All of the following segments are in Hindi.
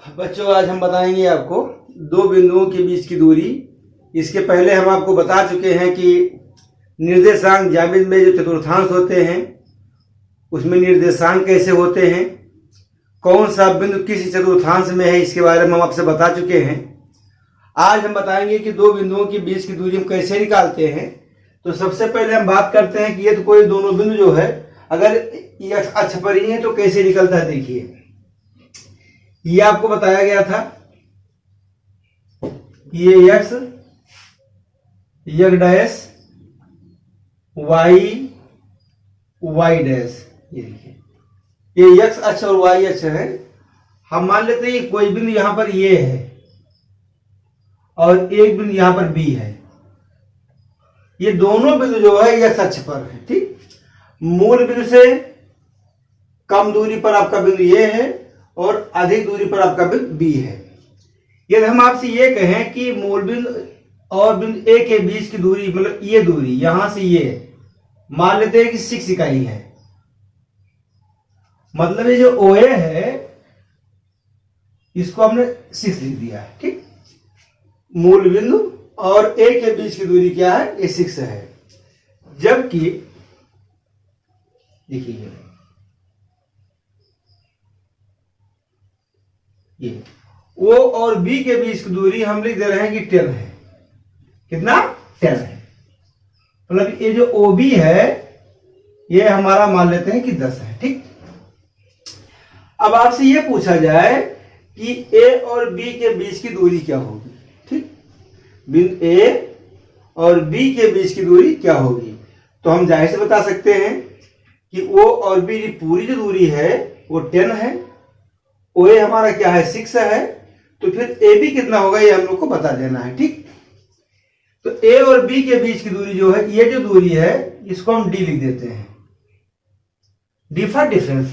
बच्चों, आज हम बताएंगे आपको दो बिंदुओं के बीच की दूरी। इसके पहले हम आपको बता चुके हैं कि निर्देशांक ज्यामिति में जो चतुर्थांश होते हैं उसमें निर्देशांक कैसे होते हैं, कौन सा बिंदु किस चतुर्थांश में है, इसके बारे में हम आपसे बता चुके हैं। आज हम बताएंगे कि दो बिंदुओं के बीच की दूरी हम कैसे निकालते हैं। तो सबसे पहले हम बात करते हैं कि ये तो कोई दोनों बिंदु जो है अगर ये अक्ष पर ही है तो कैसे निकलता है। देखिए, ये आपको बताया गया था, ये x डैश y डैश, ये देखिए ये x अक्ष और y अक्ष है। हम मान लेते हैं कोई बिंदु यहां पर ये है और एक बिंदु यहां पर b है। ये दोनों बिंदु जो है x अक्ष पर है, ठीक। मूल बिंदु से कम दूरी पर आपका बिंदु ये है और अधिक दूरी पर आपका बिंदु बी है। यदि हम आपसे ये कहें कि मूल बिंदु और बिंदु ए के बीच की दूरी, मतलब ये दूरी यहां से ये मान लेते हैं कि 6 इकाई है, मतलब ये जो OA है इसको हमने 6 लिख दिया है, ठीक। मूल बिंदु और ए के बीच की दूरी क्या है, ये 6 है। जबकि देखिए ये O और B के बीच की दूरी हम लिख दे रहे हैं कि 10 है। कितना? 10 है। मतलब ये जो OB है ये हमारा मान लेते हैं कि 10 है, ठीक। अब आपसे ये पूछा जाए कि A और B के बीच की दूरी क्या होगी, ठीक। बिंदु A और B के बीच की दूरी क्या होगी, तो हम जाहिर से बता सकते हैं कि O और B की पूरी जो दूरी है वो 10 है। OA हमारा क्या है, 6 है। तो फिर AB कितना होगा ये हम लोग को बता देना है, ठीक। तो A और B के बीच की दूरी जो है, ये जो दूरी है इसको हम D लिख देते हैं, D फॉर डिफरेंस,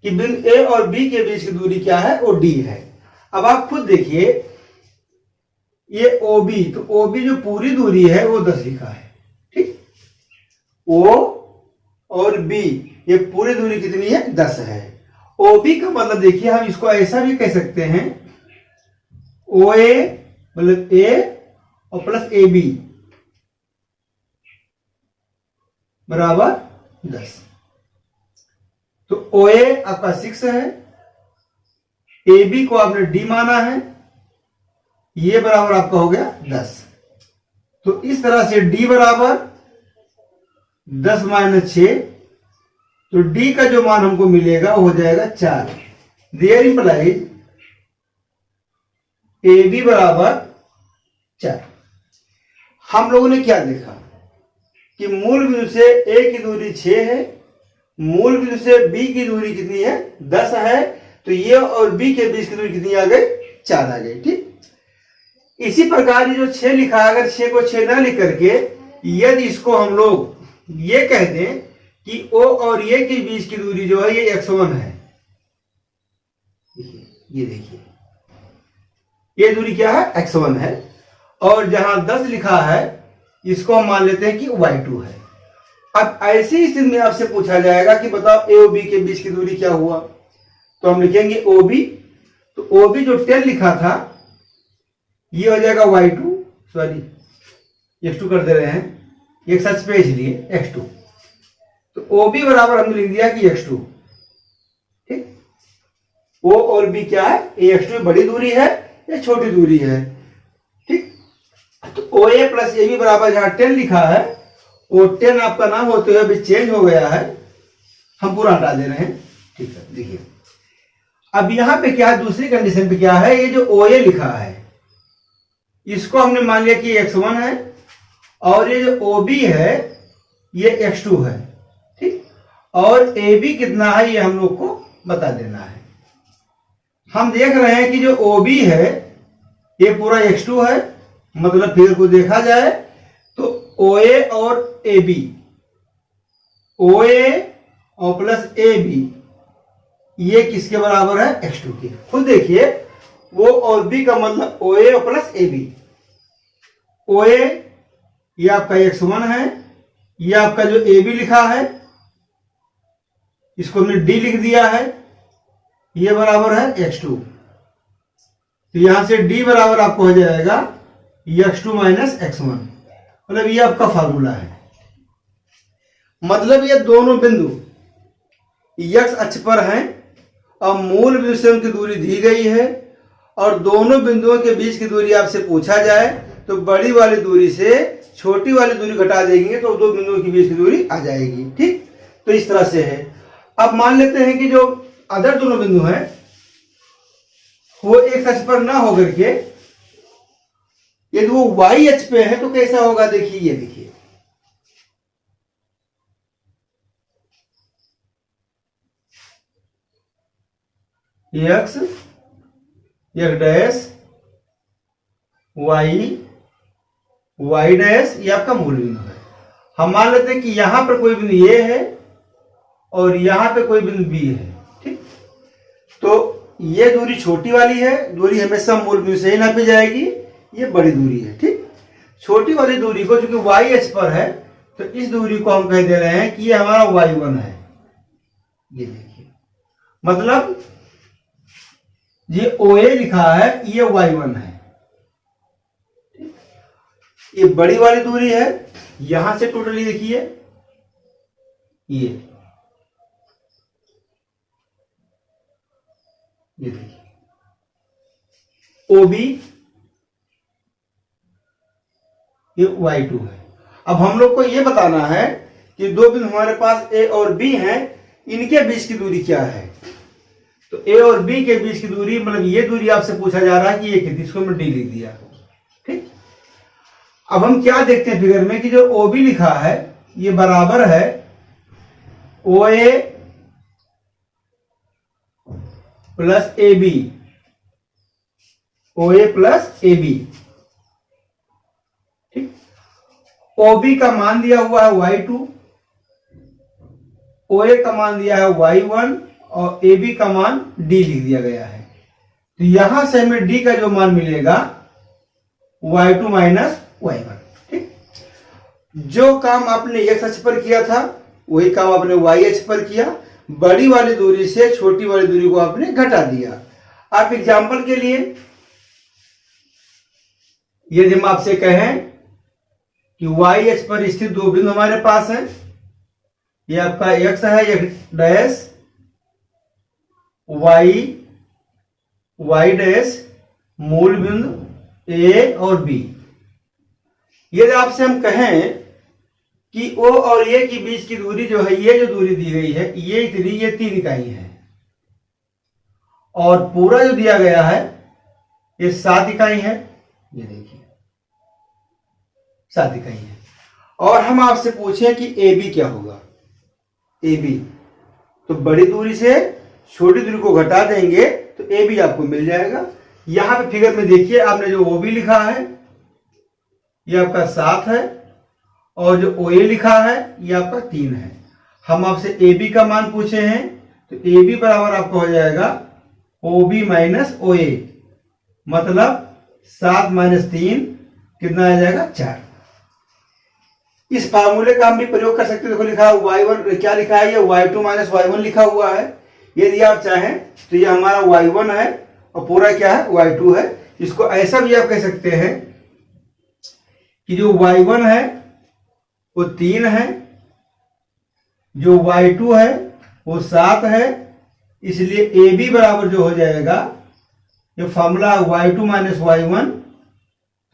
कि बिंदु A और B के बीच की दूरी क्या है, वो D है। अब आप खुद देखिए ये OB, तो OB जो पूरी दूरी है वो 10 लिखा है, ठीक। O और B ये पूरी दूरी कितनी है, 10 है। OB का मतलब देखिए हम इसको ऐसा भी कह सकते हैं, OA मतलब A और प्लस AB बराबर 10। तो OA आपका 6 है, AB को आपने D माना है, ये बराबर आपका हो गया 10। तो इस तरह से D बराबर 10 माइनस 6, तो D का जो मान हमको मिलेगा वो हो जाएगा 4। देयर इंप्लाइज AB बराबर 4। हम लोगों ने क्या देखा कि मूल बिंदु से A की दूरी 6 है, मूल बिंदु से B की दूरी कितनी है, 10 है। तो ये और B के बीच की दूरी कितनी आ गई, 4 आ गई, ठीक। इसी प्रकार ये जो 6 लिखा है, अगर 6 को 6 ना लिख करके यदि इसको हम लोग ये कह दें कि O और A के बीच की दूरी जो है ये x1 है, ये देखिए ये दूरी क्या है, x1 है। और जहां 10 लिखा है इसको हम मान लेते हैं कि y2 है। अब ऐसी स्थिति में आपसे पूछा जाएगा कि बताओ A और B के बीच की दूरी क्या हुआ, तो हम लिखेंगे OB। तो OB जो 10 लिखा था ये हो जाएगा y2, सॉरी x2 कर दे रहे हैं, एक सच पे इसलिए x2। तो OB बराबर हमने लिख दिया कि x2, ठीक। O और B क्या है, ये x2 बड़ी दूरी है, ये छोटी दूरी है, ठीक। तो OA प्लस AB बराबर जहां 10 लिखा है वो 10 आपका ना होते हुए अभी चेंज हो गया है, हम पूरा हटा दे रहे हैं, ठीक है। देखिए अब यहां पे क्या है, दूसरी कंडीशन पे क्या है, ये जो OA लिखा है इसको हमने मान लिया कि x1 है और ये जो OB है ये x2 है, ठीक। और AB कितना है ये हम लोग को बता देना है। हम देख रहे हैं कि जो OB है ये पूरा x2 है, मतलब फिर को देखा जाए तो OA और AB, OA और प्लस AB ये किसके बराबर है, x2 के। खुद देखिए O और B का मतलब OA और प्लस AB। OA ये आपका x1 है, ये आपका जो AB लिखा है इसको हमने D लिख दिया है, ये बराबर है x2। तो यहां से d बराबर आपको हो जाएगा x2 माइनस x1। मतलब ये आपका फार्मूला है। मतलब ये दोनों बिंदु x अक्ष पर हैं और मूल बिंदु से उनकी दूरी दी गई है, और दोनों बिंदुओं के बीच की दूरी आपसे पूछा जाए तो बड़ी वाली दूरी से छोटी वाली दूरी घटा देंगे तो दो बिंदुओं के बीच की दूरी आ जाएगी। ठीक, तो इस तरह से है। अब मान लेते हैं कि जो अदर दोनों बिंदु हैं वो एक अक्ष पर ना होकर के यदि वो y अक्ष पे है तो कैसा होगा, देखिए ये देखिए, x डैश y डैश ये आपका मूल बिंदु है। हम मान लेते हैं कि यहां पर कोई बिंदु a है और यहां पे कोई बिंदु b है। ठीक, तो ये दूरी छोटी वाली है, दूरी हमेशा मूल बिंदु से ही नापी जाएगी, ये बड़ी दूरी है। ठीक, छोटी वाली दूरी को चूंकि y अक्ष पर है तो इस दूरी को हम कह दे रहे हैं कि ये हमारा y1 है। ये देखिए, मतलब ये OA लिखा है, ये y1 है। ये बड़ी वाली दूरी है, यहां से टोटली देखिए ये देखिए OB ये y2 है। अब हम लोग को ये बताना है कि दो बिंदु हमारे पास A और B हैं, इनके बीच की दूरी क्या है। तो A और B के बीच की दूरी, मतलब ये दूरी आपसे पूछा जा रहा है कि ये कितनी, इसको मैं D लिख दिया। ठीक, अब हम क्या देखते हैं फिगर में कि जो OB लिखा है ये बराबर है OA plus AB, OA plus AB। ठीक, OB का मान दिया हुआ है y2, OA का मान दिया है y1 और AB का मान D लिख दिया गया है। तो यहां से हमें D का जो मान मिलेगा y2 माइनस y1। ठीक, जो काम आपने x अक्ष पर किया था वही काम आपने y अक्ष पर किया, बड़ी वाली दूरी से छोटी वाली दूरी को आपने घटा दिया। आप एग्जांपल के लिए यदि हम आपसे कहें कि y अक्ष पर स्थित दो बिंदु हमारे पास हैं, ये आपका x है, x डैश y डैश मूल बिंदु A और B। यदि आपसे हम कहें कि O और A के बीच की दूरी जो है, ये जो दूरी दी गई है ये इतनी, ये 3 इकाई है, और पूरा जो दिया गया है ये 7 इकाई है। ये देखिए 7 इकाई है। और हम आपसे पूछें कि AB क्या होगा, AB तो बड़ी दूरी से छोटी दूरी को घटा देंगे तो AB आपको मिल जाएगा। यहां पे फिगर में देखिए, आपने जो OB लिखा है ये आपका 7 है और जो OA लिखा है ये आपका 3 है। हम आपसे AB का मान पूछे हैं तो AB बराबर आपका हो जाएगा OB माइनस OA, मतलब 7 माइनस 3 कितना आ जाएगा, 4। इस फार्मूले का हम भी प्रयोग कर सकते हैं। देखो लिखा है y1, क्या लिखा है, ये y2 माइनस y1 लिखा हुआ है। यदि आप चाहें तो ये हमारा y1 है और पूरा क्या है, y2 है। इसको ऐसा भी आप कह सकते हैं कि जो y1 है वो 3 है, जो y2 है वो 7 है, इसलिए AB बराबर जो हो जाएगा, ये फॉर्मूला y2 माइनस y1,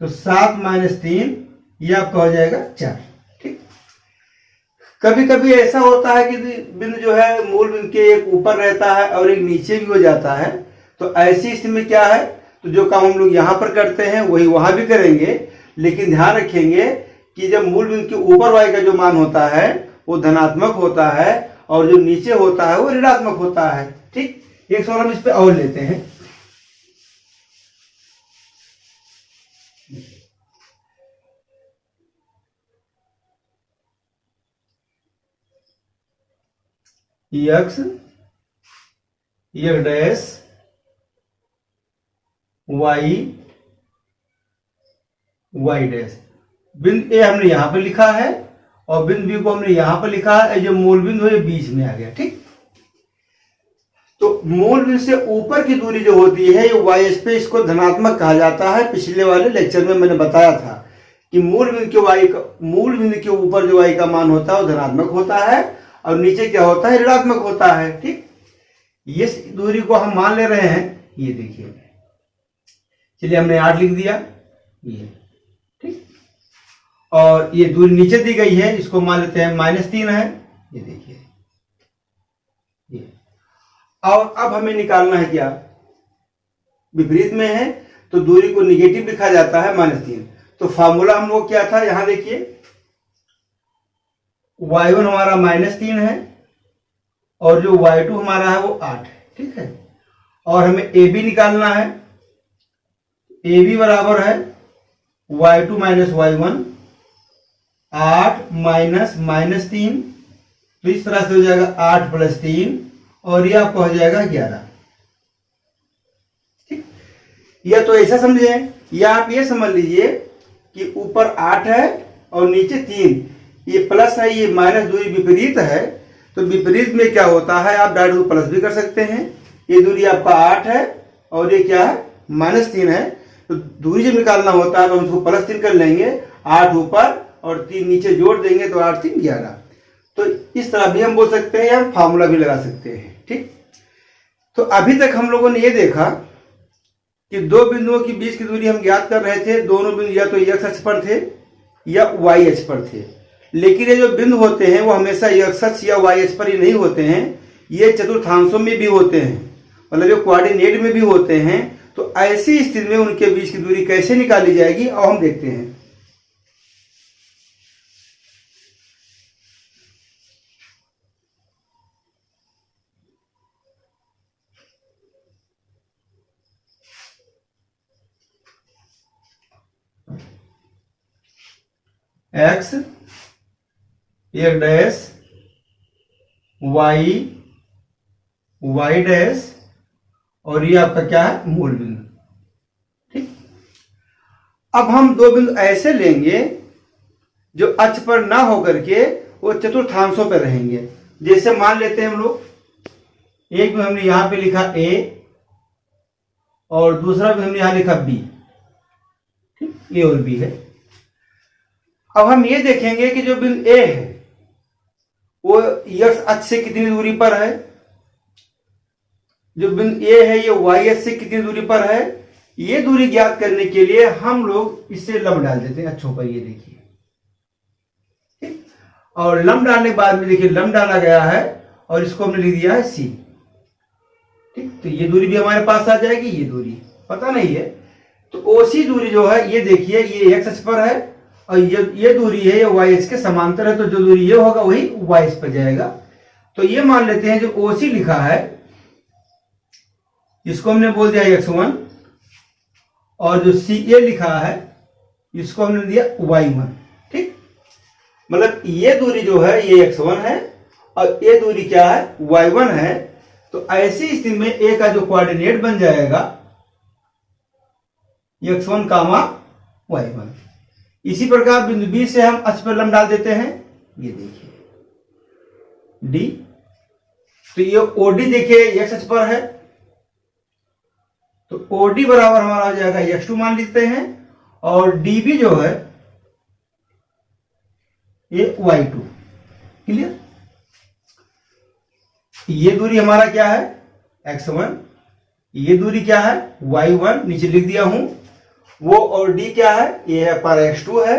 तो 7 माइनस 3 ये आपका हो जाएगा 4। ठीक, कभी कभी ऐसा होता है कि बिंदु जो है मूल बिंदु के एक ऊपर रहता है और एक नीचे भी हो जाता है। तो ऐसी स्थिति में क्या है, तो जो काम हम लोग यहां पर करते हैं वही वहां भी करेंगे, लेकिन ध्यान रखेंगे कि जब मूल बिंदु के ऊपर y का जो मान होता है वो धनात्मक होता है और जो नीचे होता है वो ऋणात्मक होता है। ठीक, एक सवाल हम इस पे और लेते हैं। x डैश y डैश, बिंदु ए हमने यहां पर लिखा है और बिंदु बी को हमने यहां पर लिखा है, जो मूल बिंदु है बीच में आ गया। ठीक, तो मूल बिंदु से ऊपर की दूरी जो होती है ये वाई पे, इसको धनात्मक कहा जाता है। पिछले वाले लेक्चर में मैंने बताया था कि मूल बिंदु के ऊपर जो वाई का मान होता है वो धनात्मक होता है और नीचे क्या होता है, ऋणात्मक होता है। ठीक, ये दूरी को हम मान ले रहे हैं, ये देखिए, चलिए हमने 8 लिख दिया ये। ठीक, और ये दूरी नीचे दी गई है, इसको मान लेते हैं -3 है, ये देखिए ये। और अब हमें निकालना है क्या, विपरीत में है तो दूरी को निगेटिव लिखा जाता है -3। तो फार्मूला हम लोग क्या था, यहां देखिए y1 हमारा -3 है और जो y2 हमारा है वो 8 है। ठीक है, और हमें AB निकालना है। AB बराबर है y2 माइनस y1, 8 माइनस -3, तो इस तरह से हो जाएगा 8 + 3 और ये आपका हो जाएगा 11। ठीक, या तो ऐसा समझे, या आप ये समझ लीजिए कि ऊपर 8 है और नीचे 3, ये प्लस है, ये माइनस, दूरी विपरीत है। तो विपरीत में क्या होता है, आप डायरेक्ट प्लस भी कर सकते हैं। ये दूरी आपका 8 है और ये क्या है, -3 है। तो दूरी जब निकालना होता है तो हम इसको +3 कर लेंगे, 8 ऊपर और 3 नीचे जोड़ देंगे तो 8 3 11। तो इस तरह भी हम बोल सकते हैं, या फार्मूला भी लगा सकते हैं। ठीक, तो अभी तक हम लोगों ने ये देखा कि दो बिंदुओं के बीच की दूरी हम ज्ञात कर रहे थे। दोनों बिंदु या तो x अक्ष पर थे या y अक्ष पर थे, लेकिन ये जो बिंदु होते हैं वो हमेशा x अक्ष या y अक्ष पर ही नहीं होते हैं, ये चतुर्थांशों में भी होते हैं, मतलब ये कोऑर्डिनेट में भी होते हैं। तो ऐसी स्थिति में उनके बीच की दूरी कैसे निकाली जाएगी और हम देखते हैं। x एक डैश, y y डैश, और ये आपका क्या है, मूल बिंदु। ठीक, अब हम दो बिंदु ऐसे लेंगे जो अक्ष पर ना होकर के वो चतुर्थांशों पर रहेंगे। जैसे मान लेते हैं हम लोग, एक में हमने यहां पे लिखा a और दूसरा भी हमने यहां लिखा b। ठीक, a और b है। अब हम ये देखेंगे कि जो बिंदु A है वो x अक्ष से कितनी दूरी पर है, जो बिंदु A है ये y अक्ष से कितनी दूरी पर है। ये दूरी ज्ञात करने के लिए हम लोग इससे लंब डाल देते हैं अक्षों पर, ये देखिए। ठीक, और लंब डालने के बाद में देखिए लंब डाला गया है और इसको हमने लिख दिया है C। ठीक, तो ये दूरी भी हमारे पास आ जाएगी, ये दूरी पता नहीं है। तो OC दूरी जो है ये देखिए, ये x अक्ष पर है और ये दूरी है, ये y अक्ष के समांतर है। तो जो दूरी ये होगा वही y अक्ष पर जाएगा। तो ये मान लेते हैं जो OC लिखा है इसको हमने बोल दिया x1, और जो CA लिखा है इसको हमने दिया y1। ठीक, मतलब ये दूरी जो है ये x1 है और ये दूरी क्या है, y1 है। तो ऐसी स्थिति में A का जो कोऑर्डिनेट बन जाएगा x1, y1। इसी प्रकार बिंदु B से हम अक्ष पर लंब डाल देते हैं, ये देखिए D। तो ये OD देखिए x अक्ष पर है, तो OD बराबर हमारा हो जाएगा x2 मान लिखते हैं, और DB जो है ये y2। क्लियर, ये दूरी हमारा क्या है, x1, ये दूरी क्या है, y1, नीचे लिख दिया हूं वो, और D क्या है, ये है पर x2 है,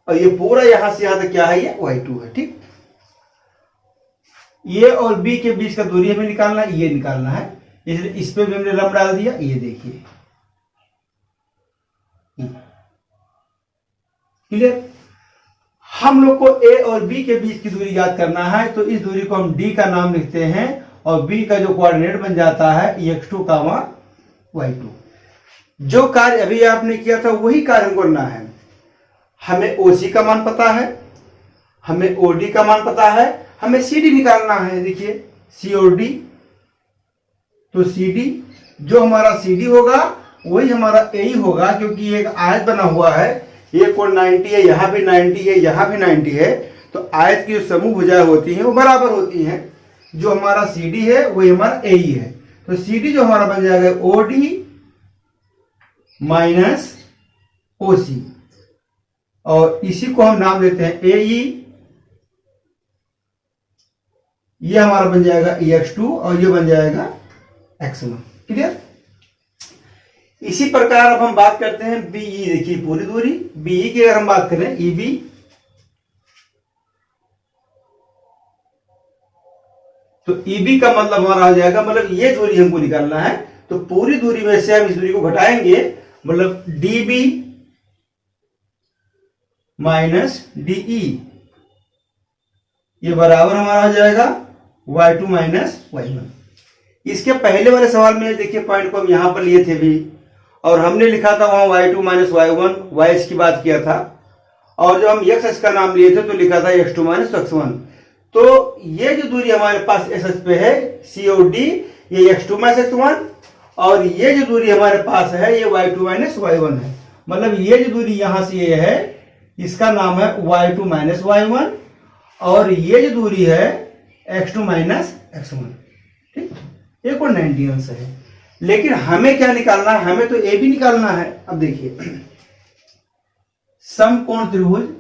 और ये पूरा यहां से यहां तक क्या है, ये y2 है। ठीक, ये और B के बीच का दूरी हमें निकालना है, ये निकालना है, इसलिए इस पे भी हमने लंब डाल दिया, ये देखिए। क्लियर, हम लोग को A और B के बीच की दूरी याद करना है, तो इस दूरी को हम D का नाम लिखते हैं और B का जो कोऑर्डिनेट बन जाता है x2, y2। जो कार्य अभी आपने किया था वही कार्य हमको करना है। हमें OC का मान पता है, हमें OD का मान पता है, हमें CD निकालना है। देखिए C और D, तो CD जो हमारा CD होगा वही हमारा A ही होगा, क्योंकि एक आयत बना हुआ है, ये कोण 90 है, यहाँ भी 90 है, यहाँ भी 90 है। तो आयत की जो समूह भुजाएं होती हैं वो बराबर होती हैं, जो हमारा सी डी है वही हमारा ए ई है। तो सी डी जो हमारा बन जाएगा ओ डी माइनस ओ सी, और इसी को हम नाम देते हैं ए ई। ये हमारा बन जाएगा EX2 और ये बन जाएगा X1। क्लियर। इसी प्रकार अब हम बात करते हैं BE। देखिए पूरी दूरी BE की अगर हम बात करें EB, तो EB का मतलब हमारा हो जाएगा, मतलब ये दूरी हमको निकालना है, तो पूरी दूरी में से हम इस दूरी को घटाएंगे, मतलब DB माइनस DE, ये बराबर हमारा हो जाएगा Y2 माइनस Y1। इसके पहले वाले सवाल में देखिए पॉइंट को हम यहां पर लिए थे भी, और हमने लिखा था वहां Y2 माइनस Y1 YS की बात किया था, और जब हम x का नाम लिए थे तो लिखा था x2 माइनस x1। तो ये जो दूरी हमारे पास SS पे है COD, ये x2 माइनस x1, और ये जो दूरी हमारे पास है ये Y2 माइनस Y1 है। मतलब ये जो दूरी यहां से ये है इसका नाम है Y2 माइनस Y1, और ये जो दूरी है x2 माइनस x1। ठीक, ये कोण 90 अंश है। लेकिन हमें क्या निकालना है, हमें तो ए भी निकालना है। अब देखिए समकोण त्रिभुज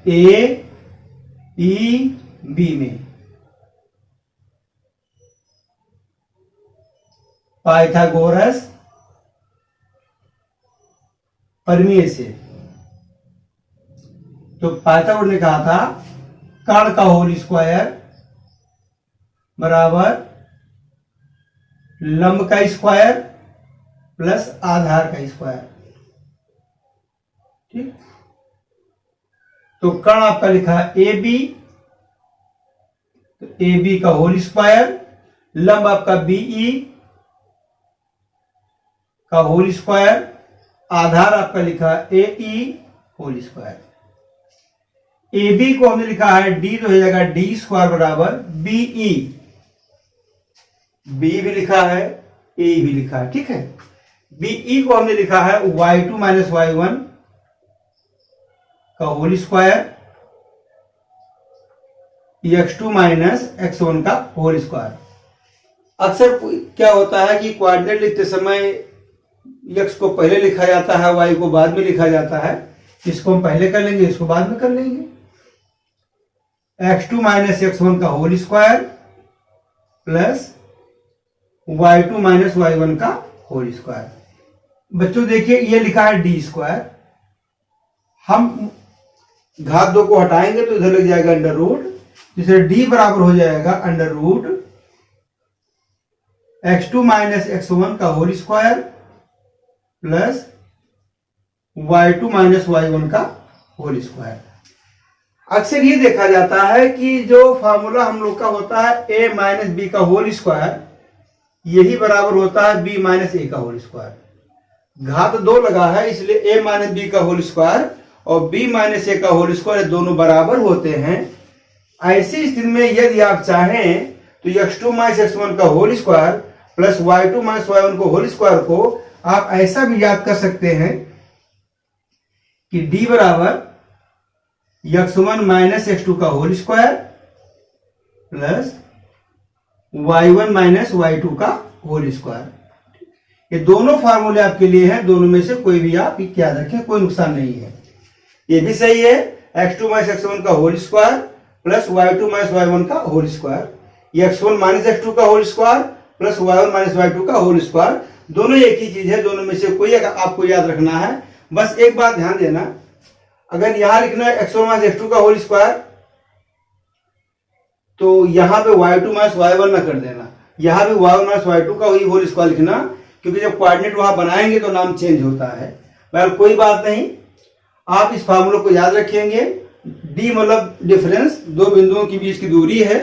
ए ई बी में पाइथागोरस प्रमेय से, तो पाइथागोरस ने कहा था कर्ण का होल स्क्वायर बराबर लंब का स्क्वायर प्लस आधार का स्क्वायर। ठीक, तो कर्ण आपका लिखा है ए बी, तो ए बी का होल स्क्वायर, लंब आपका बीई का होल स्क्वायर, आधार आपका लिखा है ए ई होल स्क्वायर। ए बी को हमने लिखा है डी, तो हो जाएगा डी स्क्वायर बराबर बीई, बी भी लिखा है ए भी लिखा है। ठीक है, बीई को हमने लिखा है y2 माइनस y1 का whole square, x2 minus x1 का होल स्क्वायर। अक्सर क्या होता है कि कोऑर्डिनेट लिखते समय x को पहले लिखा जाता है, y को बाद में लिखा जाता है। इसको हम पहले कर लेंगे, इसको बाद में कर लेंगे। x2 माइनस x1 का whole square plus y2 minus y1 का होल स्क्वायर। बच्चों देखिए ये लिखा है डी स्क्वायर, हम घात 2 को हटाएंगे तो इधर लग जाएगा अंडर रूट, जिससे डी बराबर हो जाएगा under root x2 minus x1 का whole square plus y2 minus y1 का होल स्क्वायर। अक्सर ये देखा जाता है कि जो फार्मूला हम लोग का होता है a माइनस बी का होल स्क्वायर, यही बराबर होता है b माइनस ए का होल स्क्वायर। घात 2 लगा है इसलिए a माइनस बी का होल स्क्वायर और b माइनस ए का होल स्क्वायर दोनों बराबर होते हैं। ऐसी स्थिति में यदि आप चाहें तो x2 माइनस x1 का whole square plus y2 minus y1 को होल स्क्वायर को आप ऐसा भी याद कर सकते हैं कि d बराबर x1 माइनस x2 का whole square plus y1 minus y2 का होल स्क्वायर। ये दोनों फार्मूले आपके लिए हैं, दोनों में से कोई भी आप याद रखें, कोई नुकसान नहीं है। ये भी सही है, x2 माइनस x1 का whole square plus y2 minus y1 का होल स्क्वायर, ये x1 माइनस x2 का whole square plus y1 minus y2 का होल स्क्वायर, दोनों एक ही चीज है। दोनों में से कोई अगर आपको याद रखना है, बस एक बात ध्यान देना, अगर यहां लिखना है x1 माइनस x2 का होल स्क्वायर तो यहां पे y2 माइनस y1 ना कर देना, यहां भी y1 माइनस y2 का ही होल स्क्वायर लिखना, क्योंकि जब कोऑर्डिनेट वहां बनाएंगे तो नाम चेंज होता है। बहरहाल कोई बात नहीं, आप इस फार्मूले को याद रखेंगे। d मतलब डिफरेंस, दो बिंदुओं के बीच की दूरी है,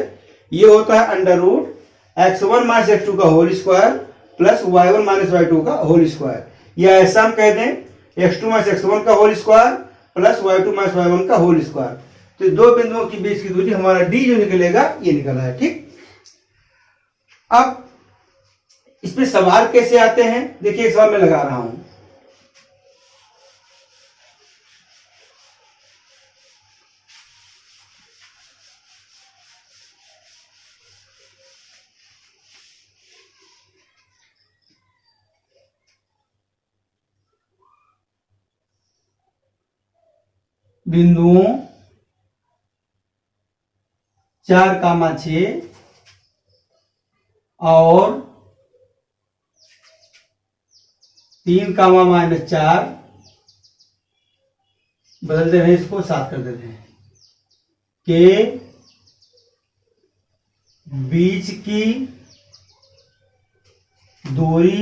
ये होता है under root x1 minus x2 का whole square plus y1 minus y2 का होल स्क्वायर, या ऐसा हम कह दें x2 माइनस x1 का whole square plus y2 minus y1 का होल स्क्वायर। तो दो बिंदुओं के बीच की दूरी हमारा d जो निकलेगा ये निकला है। ठीक, अब इसमें सवाल कैसे आते हैं, देखिए एक सवाल मैं लगा रहा हूं। बिंदुओं 4,6 और 3,-4 बदल दे रहे हैं, इसको 7 कर देते हैं, के बीच की दूरी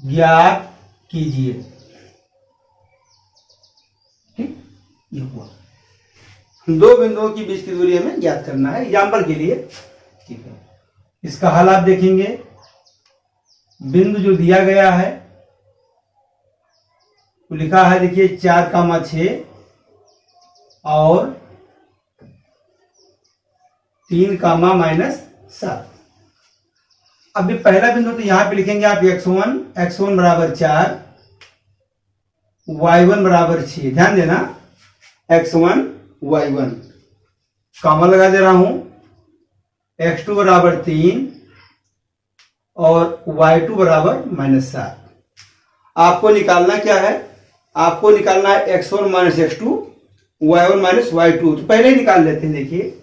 ज्ञात कीजिए। ठीक, ये हुआ। दो बिंदुओं के बीच की दूरी हमें ज्ञात करना है एग्जाम्पल के लिए। ठीक है, इसका हल आप देखेंगे। बिंदु जो दिया गया है तो लिखा है, देखिए 4,6 और 3,-7। अभी पहला बिंदु तो यहां पे लिखेंगे आप x1 बराबर 4, y1 बराबर 6। ध्यान देना, x1 y1 कॉमा लगा दे रहा हूं, x2 बराबर 3 और y2 बराबर -7। आपको निकालना क्या है? आपको निकालना है x1 minus x2, y1 minus y2। तो पहले ही निकाल लेते हैं। देखिए,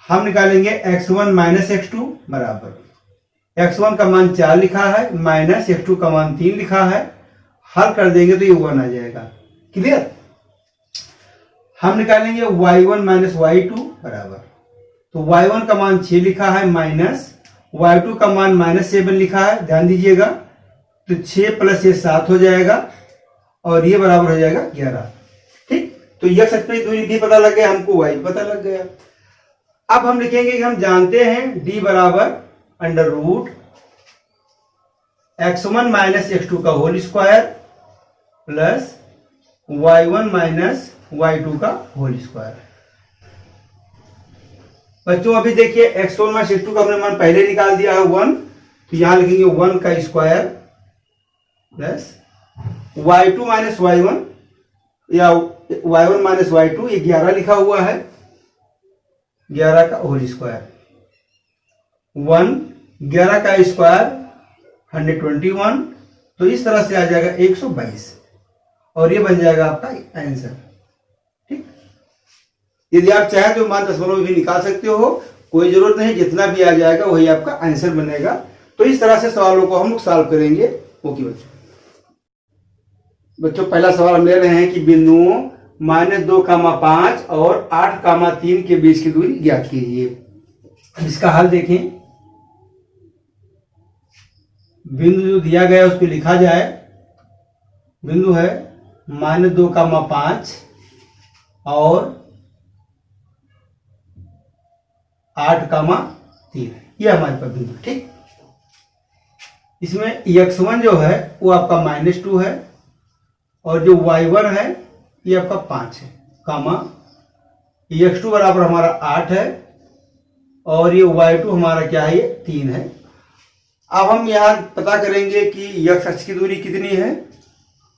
हम निकालेंगे x1 माइनस x2 बराबर x1 का मान 4 लिखा है, माइनस x2 का मान 3 लिखा है। हल कर देंगे तो ये 1 आ जाएगा। क्लियर? हम निकालेंगे y1 माइनस y2 बराबर, तो y1 का मान 6 लिखा है, माइनस y2 का मान -7 लिखा है। ध्यान दीजिएगा, तो 6 + 6 7 हो जाएगा और ये बराबर हो जाएगा 11। ठीक, तो यह सच दूरी भी पता लग गया, हमको y पता लग गया। अब हम लिखेंगे कि हम जानते हैं d बराबर √ x1 माइनस x2 का whole square plus y1 minus y2 का होल स्क्वायर। बच्चों अभी देखिए, x1 माइनस x2 का हमने मान पहले निकाल दिया है 1, तो यहां लिखेंगे 1 का square plus y2 minus y1 या y1 माइनस y2, ये 11 लिखा हुआ है, 11 का होल स्क्वायर। 11 का स्क्वायर 121, तो इस तरह से आ जाएगा 122 और ये बन जाएगा आपका आंसर। ठीक, यदि आप चाहे तो मान दशमलव भी निकाल सकते हो, कोई जरूरत नहीं, जितना भी आ जाएगा वही आपका आंसर बनेगा। तो इस तरह से सवालों को हम लोग सॉल्व करेंगे। ओके बच्चों, पहला सवाल हम ले रहे हैं कि बिंदुओं -2,5 और 8,3 के बीच की दूरी ज्ञात कीजिए। इसका हल देखें। बिंदु जो दिया गया है उसको लिखा जाए। बिंदु है -2,5 और 8,3, ये हमारे पास बिंदु। ठीक, इसमें x1 जो है वो आपका -2 है और जो y1 है ये आपका 5 है, कामा x2 बराबर हमारा 8 है और ये y2 हमारा क्या है, ये 3 है। अब हम यहाँ पता करेंगे कि x अक्ष की दूरी कितनी है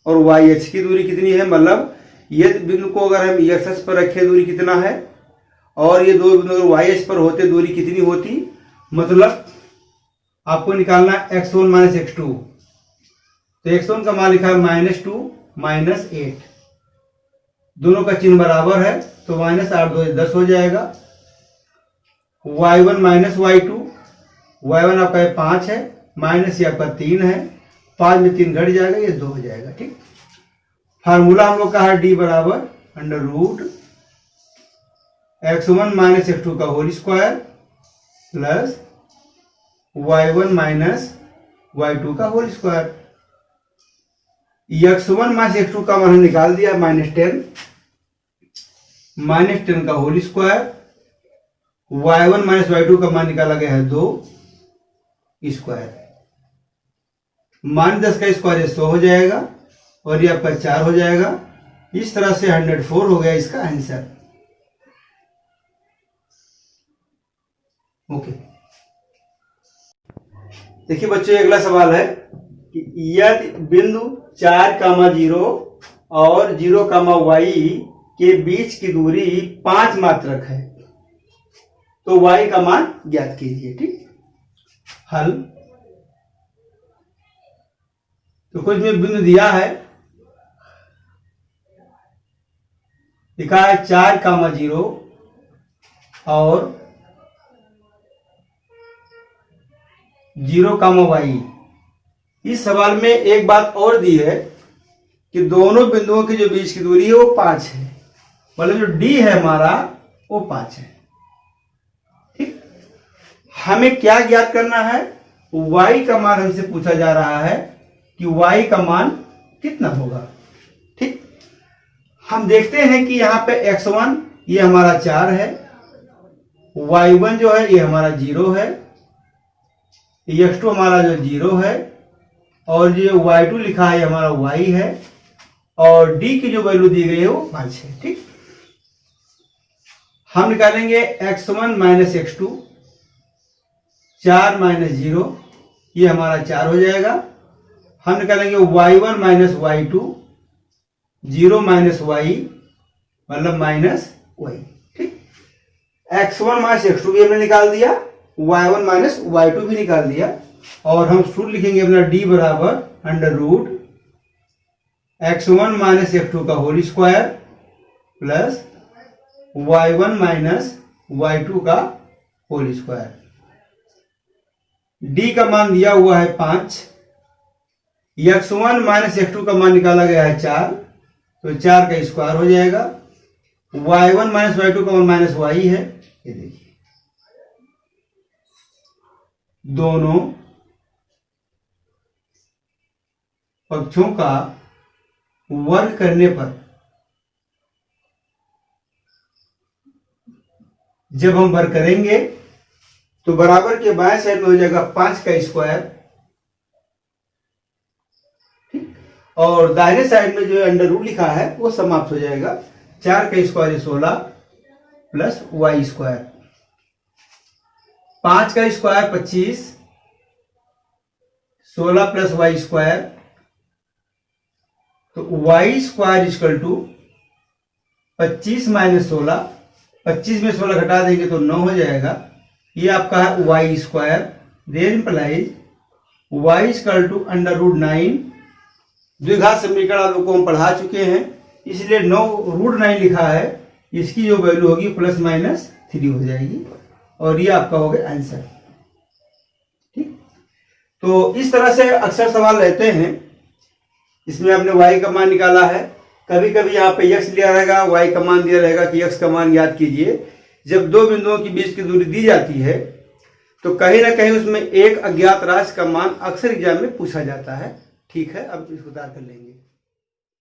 और y अक्ष की दूरी कितनी है। मतलब ये बिंदु को अगर हम x अक्ष पर रखें दूरी कितना है और ये दो बिंदु अगर y अक्ष पर होते दूरी कितनी होती। मतलब आपको निकालना x1 माइनस x2, तो x1 का मान लिखा है -2 -8, दोनों का चिन्ह बराबर है, तो -8 2 10 हो जाएगा। y1 माइनस y2, y1 आपका 5 है, माइनस ये आपका 3 है, 5 में 3 घट जाएगा, ये 2 हो जाएगा। ठीक, फार्मूला हम लोग का है d बराबर √ x1 माइनस x2 का whole square plus y1 minus y2 का whole square. x1 minus x2 का मान निकाल दिया -10, -10 का whole square, y1 minus y2 का मान निकाला गया है 2 स्क्वायर, -10 का स्क्वायर 100 हो जाएगा और ये आपका 4 हो जाएगा। इस तरह से 104 हो गया इसका आंसर। ओके, देखिए बच्चों, अगला सवाल है कि यदि बिंदु 4,0 और 0,y के बीच की दूरी 5 मात्रक है तो y का मान ज्ञात कीजिए। ठीक, हल। तो कुछ में बिंदु दिया है लिखा है 4,0 और 0,y। इस सवाल में एक बात और दी है कि दोनों बिंदुओं के जो बीच की दूरी है वो 5 है, मतलब जो d है हमारा वो 5 है। ठीक, हमें क्या ज्ञात करना है? y का मान हमसे पूछा जा रहा है कि y का मान कितना होगा। ठीक, हम देखते हैं कि यहाँ पे x1 ये हमारा 4 है, y1 जो है ये हमारा 0 है, x2 हमारा जो 0 है, और ये y2 लिखा है हमारा y है, और d की जो वैल्यू दी गई है वो 5 है। ठीक, हम निकालेंगे x1 माइनस x2, 4 माइनस 0 ये हमारा 4 हो जाएगा। हम निकालेंगे y1 minus y2, 0 minus y मतलब माइनस y। ठीक, x1 माइनस x2 भी हमने निकाल दिया, y1 माइनस y2 भी निकाल दिया, और हम सूत्र लिखेंगे अपना d बराबर under root x1 minus x2 का whole square plus y1 minus y2 का होल स्क्वायर। d का मान दिया हुआ है 5, x1 माइनस x2 का मान निकाला गया है 4, तो 4 का स्क्वायर हो जाएगा। y1 माइनस y2 का मान माइनस y है, ये देखिए दोनों पक्षों का वर्ग करने पर जब हम वर्ग करेंगे तो बराबर के बाएं साइड में हो जाएगा 5 का स्क्वायर, ठीक, और दाहिने साइड में जो अंडर रूट लिखा है वो समाप्त हो जाएगा। 4 का स्क्वायर 16 प्लस y स्क्वायर, 5 का स्क्वायर 25, 16 प्लस y स्क्वायर, तो y square equal to 25 minus 16, 25 में 16 घटा देंगे तो 9 हो जाएगा। ये आपका है y square, there implies y equal to under root 9। द्विघात समीकरण आप लोग को हम पढ़ा चुके हैं, इसलिए 9 रूट 9 लिखा है, इसकी जो वैल्यू होगी प्लस माइनस 3 हो जाएगी, और ये आपका हो गया आंसर। ठीक, तो इस तरह से अक्सर सवाल रहते हैं। इसमें आपने y का मान निकाला है, कभी कभी यहाँ पे x लिया रहेगा, y का मान दिया रहेगा कि x का मान याद कीजिए। जब दो बिंदुओं के बीच की दूरी दी जाती है तो कहीं ना कहीं उसमें एक अज्ञात राशि का मान अक्सर एग्जाम में पूछा जाता है। ठीक है, अब इसको उतार कर लेंगे।